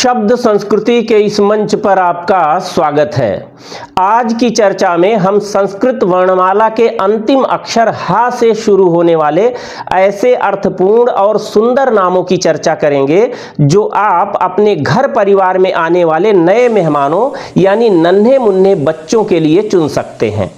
शब्द संस्कृति के इस मंच पर आपका स्वागत है। आज की चर्चा में हम संस्कृत वर्णमाला के अंतिम अक्षर हा से शुरू होने वाले ऐसे अर्थपूर्ण और सुंदर नामों की चर्चा करेंगे जो आप अपने घर परिवार में आने वाले नए मेहमानों यानी नन्हे मुन्ने बच्चों के लिए चुन सकते हैं।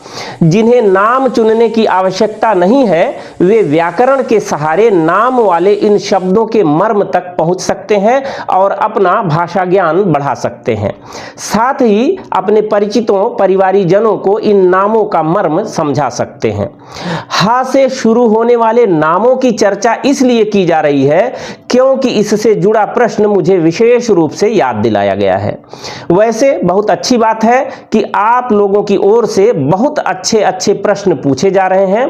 जिन्हें नाम चुनने की आवश्यकता नहीं है वे व्याकरण के सहारे नाम वाले इन शब्दों के मर्म तक पहुंच सकते हैं और अपना भाषा ज्ञान बढ़ा सकते हैं। साथ ही अपने परिचितों परिवारीजनों को इन नामों का मर्म समझा सकते हैं। हा से शुरू होने वाले नामों की चर्चा इसलिए की जा रही है क्योंकि इससे जुड़ा प्रश्न मुझे विशेष रूप से याद दिलाया गया है। वैसे बहुत अच्छी बात है कि आप लोगों की ओर से बहुत अच्छे प्रश्न पूछे जा रहे हैं।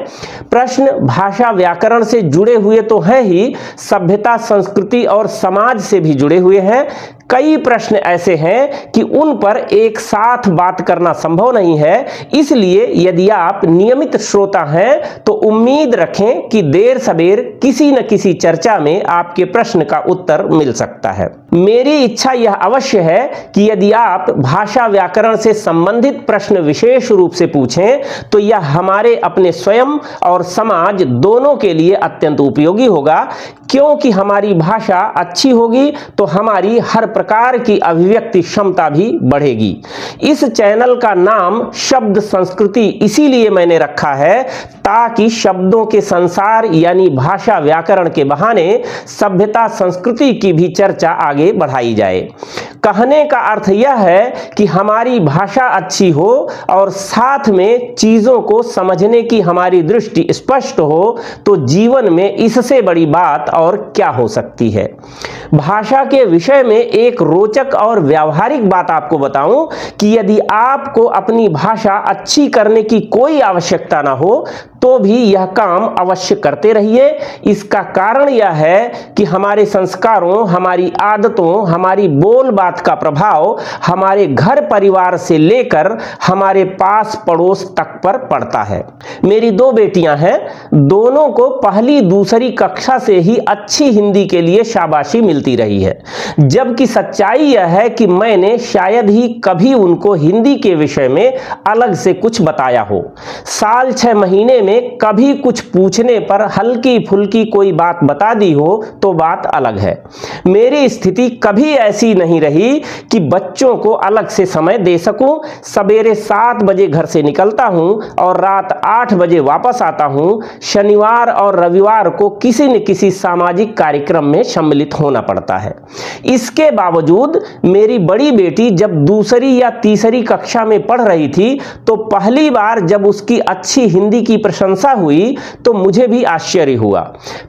प्रश्न भाषा व्याकरण से जुड़े हुए तो हैं ही, सभ्यता संस्कृति और समाज से भी जुड़े हुए हैं। कई प्रश्न ऐसे हैं कि उन पर एक साथ बात करना संभव नहीं है, इसलिए यदि आप नियमित श्रोता हैं तो उम्मीद रखें कि देर सबेर किसी न किसी चर्चा में आपके प्रश्न का उत्तर मिल सकता है। मेरी इच्छा यह अवश्य है कि यदि आप भाषा व्याकरण से संबंधित प्रश्न विशेष रूप से पूछें तो यह हमारे अपने स्वयं और समाज दोनों के लिए अत्यंत उपयोगी होगा, क्योंकि हमारी भाषा अच्छी होगी तो हमारी हर प्रकार की अभिव्यक्ति क्षमता भी बढ़ेगी। इस चैनल का नाम शब्द संस्कृति इसीलिए मैंने रखा है ताकि शब्दों के संसार यानी भाषा व्याकरण के बहाने सभ्यता संस्कृति की भी चर्चा आगे बढ़ाई जाए। कहने का अर्थ यह है कि हमारी भाषा अच्छी हो और साथ में चीजों को समझने की हमारी दृष्टि स्पष्ट हो तो जीवन में इससे बड़ी बात और क्या हो सकती है। भाषा के विषय में एक रोचक और व्यावहारिक बात आपको बताऊं कि यदि आपको अपनी भाषा अच्छी करने की कोई आवश्यकता ना हो तो भी यह काम अवश्य करते रहिए। इसका कारण यह है कि हमारे संस्कारों, हमारी आदतों, हमारी बोल बात का प्रभाव हमारे घर परिवार से लेकर हमारे पास पड़ोस तक पर पड़ता है। मेरी दो बेटियां हैं, दोनों को पहली दूसरी कक्षा से ही अच्छी हिंदी के लिए शाबाशी मिलती रही है, जबकि सच्चाई यह है कि मैंने शायद ही कभी उनको हिंदी के विषय में अलग से कुछ बताया हो। साल 6 महीने में कभी कुछ पूछने पर हल्की फुल्की कोई बात बता दी हो तो बात अलग है। मेरी स्थिति कभी ऐसी नहीं रही कि बच्चों को अलग से समय दे सकूं। सवेरे 7 बजे घर से निकलता हूं और रात 8 बजे वापस आता हूं। शनिवार और रविवार को किसी न किसी सामाजिक कार्यक्रम में सम्मिलित होना पड़ता है। इसके बावजूद मेरी बड़ी बेटी जब दूसरी या तीसरी कक्षा में पढ़ रही थी तो पहली बार जब उसकी अच्छी हिंदी की प्रशंसा हुई तो मुझे भी आश्चर्य हुआ।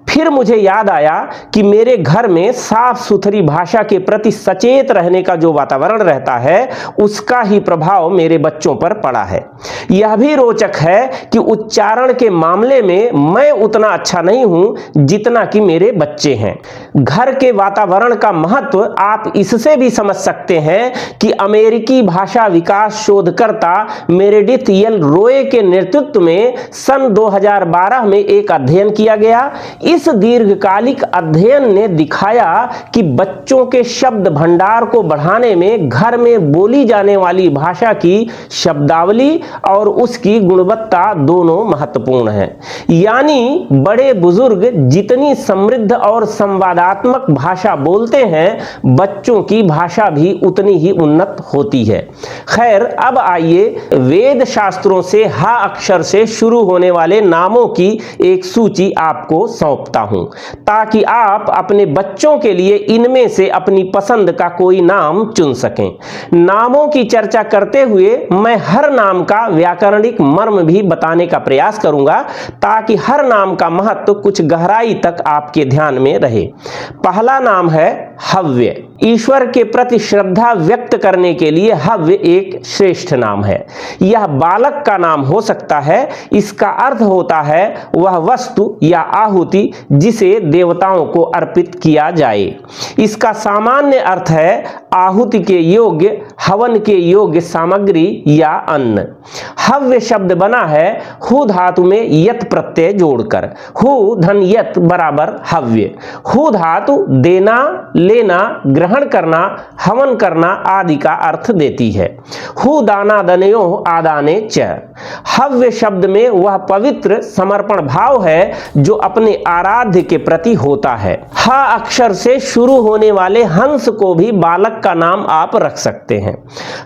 फिर मुझे याद आया कि मेरे घर में साफ सुथरी भाषा के प्रति सचेत रहने का जो वातावरण रहता है उसका ही प्रभाव मेरे बच्चों पर पड़ा है। यह भी रोचक है कि उच्चारण के मामले में मैं उतना अच्छा नहीं हूं जितना कि मेरे बच्चे हैं। घर के वातावरण का महत्व आप इससे भी समझ सकते हैं कि अमेरिकी भाषा विकास शोधकर्ता मेरेडिथ एल रोए के नेतृत्व में सन 2012 में एक अध्ययन किया गया। इस दीर्घकालिक अध्ययन ने दिखाया कि बच्चों के शब्द भंडार को बढ़ाने में घर में बोली जाने वाली भाषा की शब्दावली और उसकी गुणवत्ता दोनों महत्वपूर्ण है। यानी बड़े बुजुर्ग जितनी समृद्ध और संवादात्मक भाषा बोलते हैं बच्चों की भाषा भी उतनी ही उन्नत होती है। खैर, अब आइए वेद शास्त्रों से हा अक्षर से शुरू होने वाले नामों की एक सूची आपको सौंपता हूं ताकि आप अपने बच्चों के लिए इनमें से अपनी पसंद का कोई नाम चुन सकें। नामों की चर्चा करते हुए मैं हर नाम का व्याकरणिक मर्म भी बताने का प्रयास करूंगा ताकि हर नाम का महत्व कुछ गहराई तक आपके ध्यान में रहे। पहला नाम है हव्य। ईश्वर के प्रति श्रद्धा व्यक्त करने के लिए हव्य एक श्रेष्ठ नाम है। यह बालक का नाम हो सकता है। इसका अर्थ होता है वह वस्तु या आहुति जिसे देवताओं को अर्पित किया जाए। इसका सामान्य अर्थ है आहुति के योग्य, हवन के योग्य सामग्री या अन्न। हव्य शब्द बना है हु धातु में यत प्रत्यय जोड़कर। हु धन यत बराबर हव्य। हु धातु देना, लेना, ग्रहण करना, हवन करना आदि का अर्थ देती है। हु दाना दनयो आदाने च। हव्य शब्द में वह पवित्र समर्पण भाव है जो अपने आराध्य के प्रति होता है। ह अक्षर से शुरू होने वाले हंस को भी बालक का नाम आप रख सकते हैं।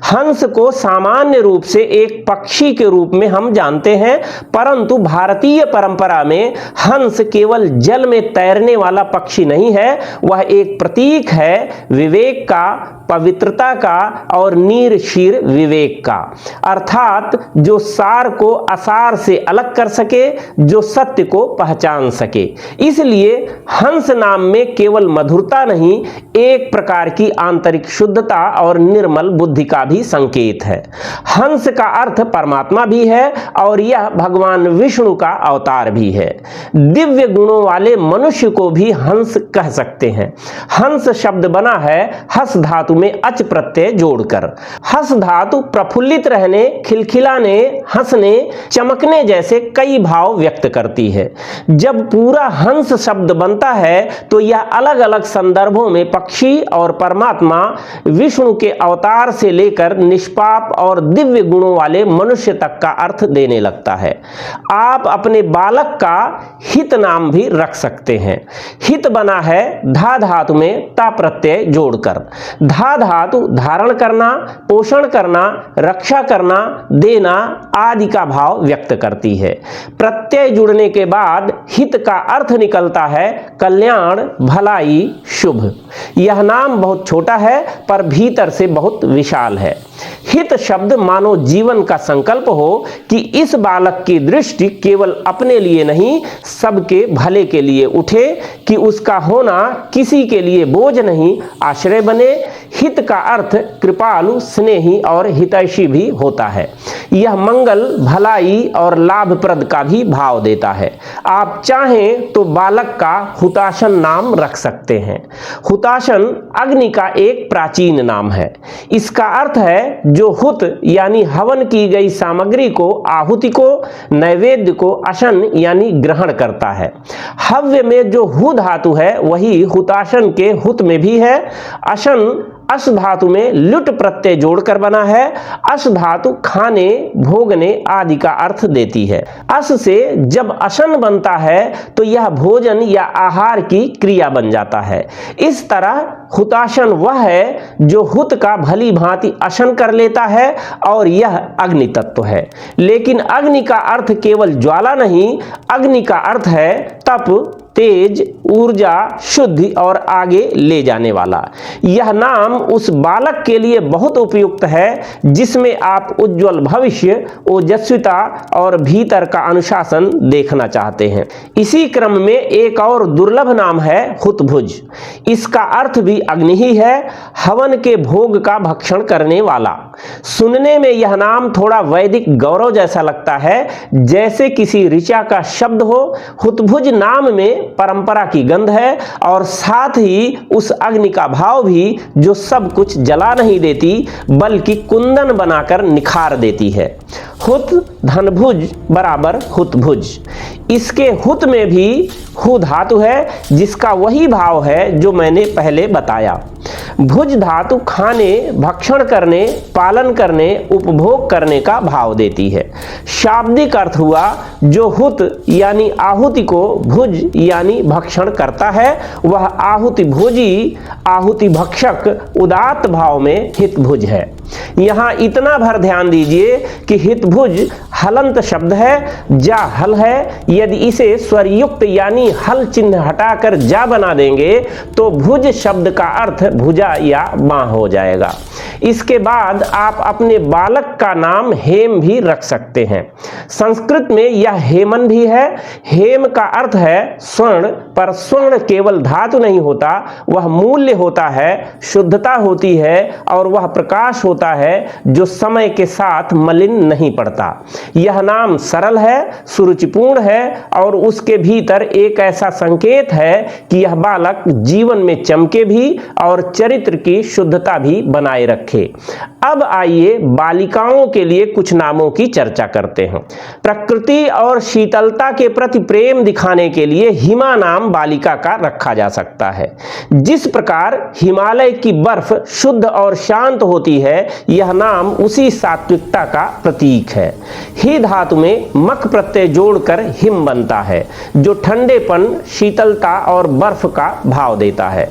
हंस को सामान्य रूप से एक पक्षी के रूप में हम जानते हैं, परंतु भारतीय परंपरा में हंस केवल जल में तैरने वाला पक्षी नहीं है, वह एक प्रतीक है विवेक का, पवित्रता का और नीर शीर विवेक का, अर्थात जो सार को असार से अलग कर सके, जो सत्य को पहचान सके। इसलिए हंस नाम में केवल मधुरता नहीं, एक प्रकार की आंतरिक शुद्धता और निर्मल बुद्धि का भी संकेत है। हंस का अर्थ परमात्मा भी है और यह भगवान विष्णु का अवतार भी है। दिव्य गुणों वाले मनुष्य को भी हंस कह सकते हैं। हंस शब्द बना है हस धातु में अच प्रत्यय जोड़कर। हस धातु प्रफुल्लित रहने, खिलखिलाने, हंसने, चमकने जैसे कई भाव व्यक्त करती है। जब पूरा हंस शब्द बनता है तो यह अलग अलग संदर्भों में पक्षी और परमात्मा विष्णु के अवतार से लेकर निष्पाप और दिव्य गुणों वाले मनुष्य तक का अर्थ देने लगता है। आप अपने बालक का हित नाम भी रख सकते हैं। हित बना है धा धातु में ता प्रत्यय जोड़कर। धा धातु धारण करना, पोषण करना, रक्षा करना, देना आदि का भाव व्यक्त करती है। प्रत्यय जुड़ने के बाद हित का अर्थ निकलता है कल्याण, भलाई, शुभ। यह नाम बहुत छोटा है पर भीतर से बहुत विशाल है। हित शब्द मानो जीवन का संकल्प हो कि इस बालक की दृष्टि केवल अपने लिए नहीं, सबके भले के लिए उठे, कि उसका होना किसी के लिए बोझ नहीं, आश्रय बने। हित का अर्थ कृपालु, स्नेही और हितैषी भी होता है। यह मंगल, भलाई और लाभप्रद का भी भाव देता है। आप चाहें तो बालक का हुताशन नाम रख सकते हैं। हुताशन अग्नि का एक प्राचीन नाम है। इसका अर्थ है जो हुत यानी हवन की गई सामग्री को, आहुति को, नैवेद्य को अशन यानी ग्रहण करता है। हव्य में जो हु धातु है वही हुताशन के हुत में भी है। अशन अश धातु में लुट प्रत्यय जोड़कर बना है। अश धातु खाने, भोगने आदि का अर्थ देती है। अश से जब अशन बनता है तो यह भोजन या आहार की क्रिया बन जाता है। इस तरह हुताशन वह है जो हुत का भली भांति अशन कर लेता है और यह अग्नि तत्व है। लेकिन अग्नि का अर्थ केवल ज्वाला नहीं, अग्नि का अर्थ है तप, तेज, ऊर्जा, शुद्धि और आगे ले जाने वाला। यह नाम उस बालक के लिए बहुत उपयुक्त है जिसमें आप उज्जवल भविष्य, ओजस्विता और भीतर का अनुशासन देखना चाहते हैं। इसी क्रम में एक और दुर्लभ नाम है हुतभुज। इसका अर्थ भी अग्नि ही है, हवन के भोग का भक्षण करने वाला। सुनने में यह नाम थोड़ा वैदिक गौरव जैसा लगता है, जैसे किसी ऋचा का शब्द हो। हुतभुज नाम में परंपरा की गंध है और साथ ही उस अग्नि का भाव भी जो सब कुछ जला नहीं देती बल्कि कुंदन बनाकर निखार देती है। हुत धनभुज बराबर हुतभुज। इसके हुत में भी हु धातु है जिसका वही भाव है जो मैंने पहले बताया। भुज धातु खाने, भक्षण करने, पालन करने, उपभोग करने का भाव देती है। शाब्दिक अर्थ हुआ जो हुत यानी आहुति को भुज यानी भक्षण करता है, वह आहुति भोजी, आहुति भक्षक उदात्त भाव में हितभुज है। यहाँ इतना भर ध्यान दीजिए कि हितभुज हलंत शब्द है, जा हल है। यदि इसे स्वरयुक्त यानी हल चिन्ह हटाकर जा बना देंगे तो भुज शब्द का अर्थ भुजा या बाँ हो जाएगा। इसके बाद आप अपने बालक का नाम हेम भी रख सकते हैं। संस्कृत में यह हेमन भी है। हेम का अर्थ है स्वर्ण, पर स्वर्ण केवल धातु नहीं होता, वह मूल्य होता है, शुद्धता होती है और वह प्रकाश होता है जो समय के साथ मलिन नहीं पड़ता। पड़ता। यह नाम सरल है, सुरुचिपूर्ण है और उसके भीतर एक ऐसा संकेत है कि यह बालक जीवन में चमके भी और चरित्र की शुद्धता भी बनाए रखे। अब आइए बालिकाओं के लिए कुछ नामों की चर्चा करते हैं। प्रकृति और शीतलता के प्रति प्रेम दिखाने के लिए हिमा नाम बालिका का रखा जा सकता है। जिस प्रकार हिमालय की बर्फ शुद्ध और शांत होती है, यह नाम उसी सात्विकता का प्रतीक है। ही धातु में मक प्रत्यय जोड़कर हिम बनता है, जो ठंडेपन, शीतलता और बर्फ का भाव देता है।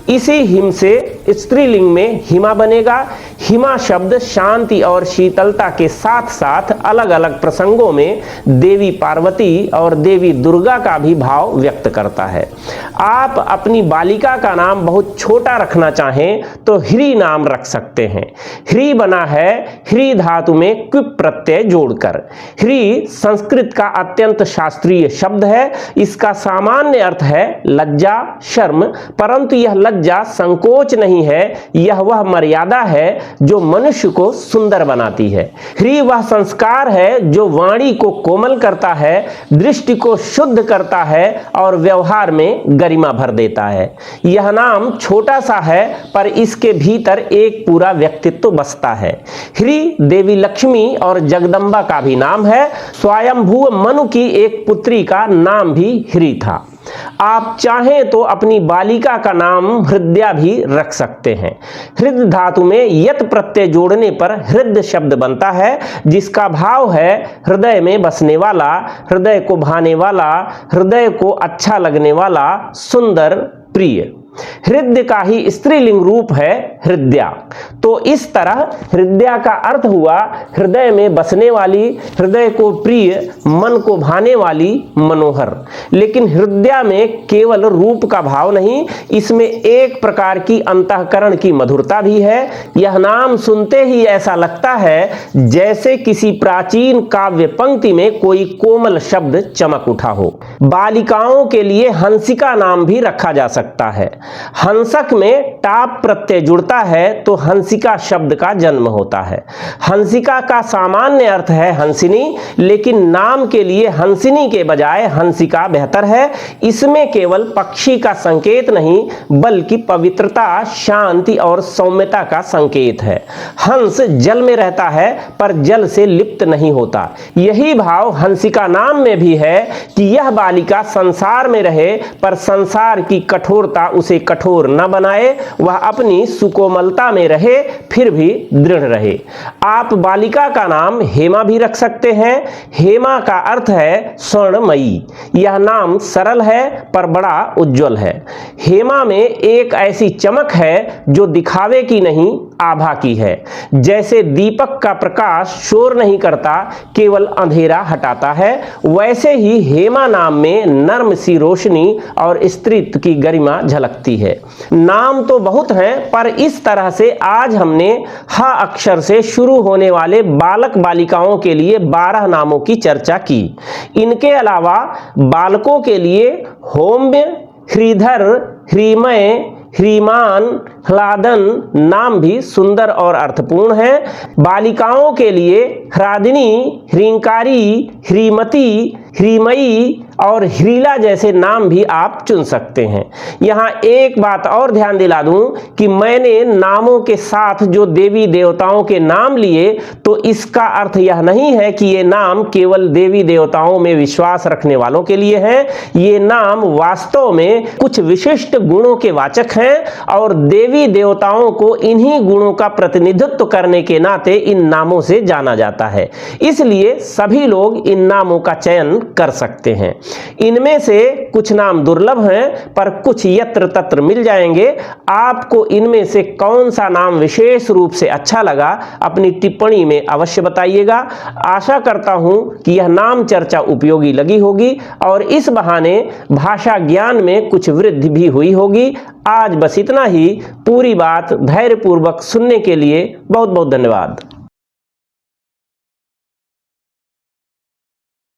इसी हिम से स्त्रीलिंग में हिमा बनेगा। हिमा शब्द शांति और शीतलता के साथ साथ अलग अलग प्रसंगों में देवी पार्वती और देवी दुर्गा का भी भाव व्यक्त करता है। आप अपनी बालिका का नाम बहुत छोटा रखना चाहें तो ह्री नाम रख सकते हैं। ह्री बना है ह्री धातु में क्विप प्रत्यय जोड़कर। ह्री संस्कृत का अत्यंत शास्त्रीय शब्द है। इसका सामान्य अर्थ है लज्जा, शर्म, परंतु यह लज्जा संकोच नहीं है, यह वह मर्यादा है जो मनुष्य को सुंदर बनाती है। ह्री वह संस्कार है जो वाणी को कोमल करता है, दृष्टि को शुद्ध करता है और व्यवहार में गरिमा भर देता है। यह नाम छोटा सा है पर इसके भीतर एक पूरा व्यक्तित्व बसता है। ह्री देवी लक्ष्मी और जगदम्बा का भी नाम है। स्वयंभू मनु की एक पुत्री का नाम भी ह्री था। आप चाहें तो अपनी बालिका का नाम हृदया भी रख सकते हैं। हृद धातु में यत प्रत्यय जोड़ने पर हृदय शब्द बनता है, जिसका भाव है हृदय में बसने वाला, हृदय को भाने वाला, हृदय को अच्छा लगने वाला, सुंदर, प्रिय। हृदय का ही स्त्रीलिंग रूप है हृदया। तो इस तरह हृदया का अर्थ हुआ हृदय में बसने वाली, हृदय को प्रिय, मन को भाने वाली, मनोहर। लेकिन हृदया में केवल रूप का भाव नहीं, इसमें एक प्रकार की अंतःकरण की मधुरता भी है। यह नाम सुनते ही ऐसा लगता है जैसे किसी प्राचीन काव्य पंक्ति में कोई कोमल शब्द चमक उठा हो। बालिकाओं के लिए हंसिका नाम भी रखा जा सकता है। हंसक में टाप प्रत्यय जुड़ता है तो हंसिका शब्द का जन्म होता है। हंसिका का सामान्य अर्थ है हंसिनी, लेकिन नाम के लिए हंसिनी के बजाय हंसिका बेहतर है। इसमें केवल पक्षी का संकेत नहीं बल्कि पवित्रता, शांति और सौम्यता का संकेत है। हंस जल में रहता है पर जल से लिप्त नहीं होता। यही भाव हंसिका नाम में भी है कि यह बालिका संसार में रहे पर संसार की कठोरता उसे कठोर न बनाए, वह अपनी सुकोमलता में रहे फिर भी दृढ़ रहे। आप बालिका का नाम हेमा भी रख सकते हैं। हेमा का अर्थ है स्वर्णमयी। यह नाम सरल है पर बड़ा उज्जवल है। हेमा में एक ऐसी चमक है जो दिखावे की नहीं, आभा की है। जैसे दीपक का प्रकाश शोर नहीं करता, केवल अंधेरा हटाता है, वैसे ही हेमा नाम में नर्म सी रोशनी और स्त्रीत्व की गरिमा झलकती है। नाम तो बहुत हैं, पर इस तरह से आज हमने ह अक्षर से शुरू होने वाले बालक बालिकाओं के लिए 12 नामों की चर्चा की। इनके अलावा बालकों के लिए होम्य, श्रीधर, ह्रीमय, ह्रीमान, ह्लादन नाम भी सुंदर और अर्थपूर्ण है। बालिकाओं के लिए ह्रादिनी, ह्रींकारी, ह्रीमती, ह्रीमयी और ह्रीला जैसे नाम भी आप चुन सकते हैं। यहाँ एक बात और ध्यान दिला दूं कि मैंने नामों के साथ जो देवी देवताओं के नाम लिए तो इसका अर्थ यह नहीं है कि ये नाम केवल देवी देवताओं में विश्वास रखने वालों के लिए हैं। ये नाम वास्तव में कुछ विशिष्ट गुणों के वाचक हैं और देवी देवताओं को इन्हीं गुणों का प्रतिनिधित्व करने के नाते इन नामों से जाना जाता है। इसलिए सभी लोग इन नामों का चयन कर सकते हैं। इनमें से कुछ नाम दुर्लभ हैं पर कुछ यत्र तत्र मिल जाएंगे। आपको इनमें से कौन सा नाम विशेष रूप से अच्छा लगा अपनी टिप्पणी में अवश्य बताइएगा। आशा करता हूं कि यह नाम चर्चा उपयोगी लगी होगी और इस बहाने भाषा ज्ञान में कुछ वृद्धि भी हुई होगी। आज बस इतना ही। पूरी बात धैर्यपूर्वक सुनने के लिए बहुत बहुत धन्यवाद।